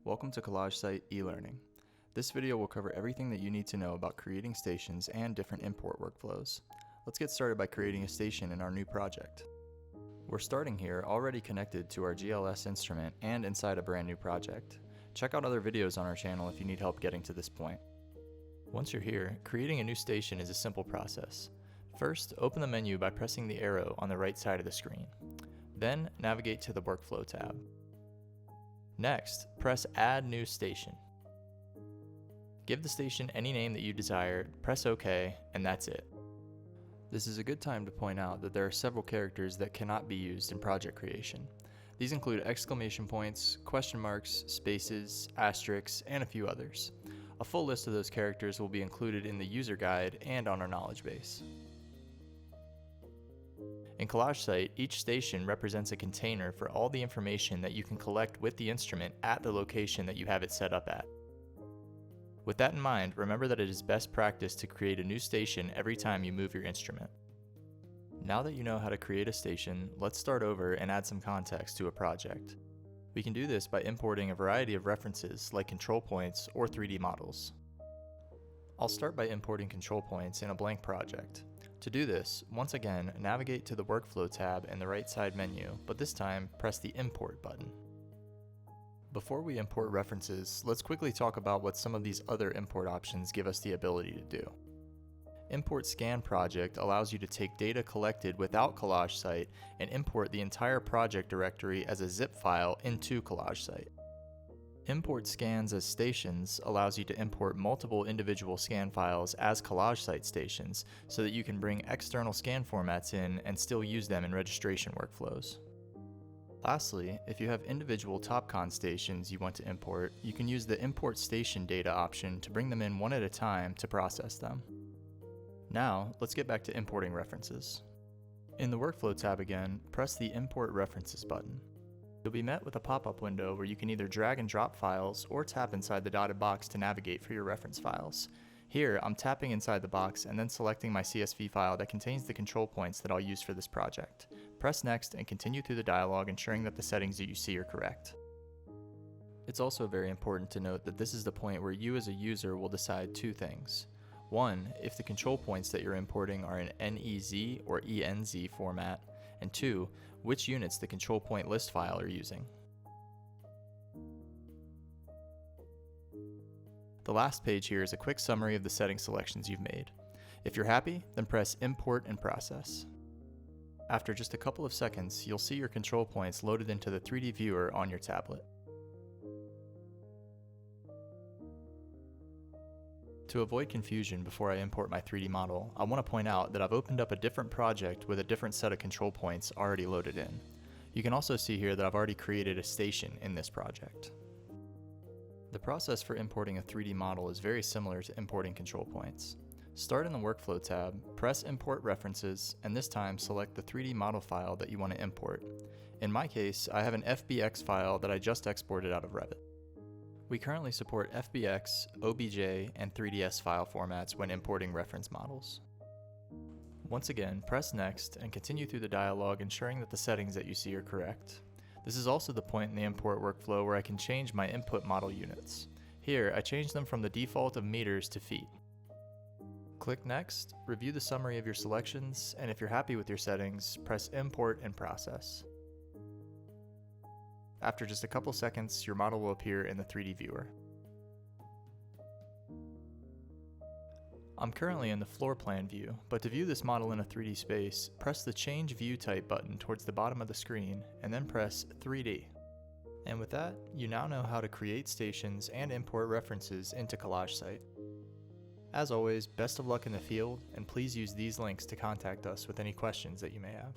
Welcome to Collage Site e-learning. This video will cover everything that you need to know about creating stations and different import workflows. Let's get started by creating a station in our new project. We're starting here already connected to our GLS instrument and inside a brand new project. Check out other videos on our channel if you need help getting to this point. Once you're here, creating a new station is a simple process. First, open the menu by pressing the arrow on the right side of the screen. Then, navigate to the Workflow tab. Next, press Add New Station. Give the station any name that you desire, press OK, and that's it. This is a good time to point out that there are several characters that cannot be used in project creation. These include exclamation points, question marks, spaces, asterisks, and a few others. A full list of those characters will be included in the user guide and on our knowledge base. In Collage Site, each station represents a container for all the information that you can collect with the instrument at the location that you have it set up at. With that in mind, remember that it is best practice to create a new station every time you move your instrument. Now that you know how to create a station, let's start over and add some context to a project. We can do this by importing a variety of references like control points or 3D models. I'll start by importing control points in a blank project. To do this, once again, navigate to the Workflow tab in the right side menu, but this time, press the Import button. Before we import references, let's quickly talk about what some of these other import options give us the ability to do. Import Scan Project allows you to take data collected without Collage Site and import the entire project directory as a zip file into Collage Site. Import Scans as Stations allows you to import multiple individual scan files as Collage Site stations so that you can bring external scan formats in and still use them in registration workflows. Lastly, if you have individual TopCon stations you want to import, you can use the Import Station Data option to bring them in one at a time to process them. Now, let's get back to importing references. In the Workflow tab again, press the Import References button. You'll be met with a pop-up window where you can either drag and drop files or tap inside the dotted box to navigate for your reference files. Here, I'm tapping inside the box and then selecting my CSV file that contains the control points that I'll use for this project. Press Next and continue through the dialog, ensuring that the settings that you see are correct. It's also very important to note that this is the point where you as a user will decide two things. One, if the control points that you're importing are in NEZ or ENZ format, and two, which units the control point list file are using. The last page here is a quick summary of the setting selections you've made. If you're happy, then press Import and Process. After just a couple of seconds, you'll see your control points loaded into the 3D viewer on your tablet. To avoid confusion before I import my 3D model, I want to point out that I've opened up a different project with a different set of control points already loaded in. You can also see here that I've already created a station in this project. The process for importing a 3D model is very similar to importing control points. Start in the Workflow tab, press Import References, and this time select the 3D model file that you want to import. In my case, I have an FBX file that I just exported out of Revit. We currently support FBX, OBJ, and 3ds file formats when importing reference models. Once again, press Next and continue through the dialog, ensuring that the settings that you see are correct. This is also the point in the import workflow where I can change my input model units. Here, I change them from the default of meters to feet. Click Next, review the summary of your selections, and if you're happy with your settings, press Import and Process. After just a couple seconds, your model will appear in the 3D viewer. I'm currently in the floor plan view, but to view this model in a 3D space, press the Change View Type button towards the bottom of the screen, and then press 3D. And with that, you now know how to create stations and import references into Collage Site. As always, best of luck in the field, and please use these links to contact us with any questions that you may have.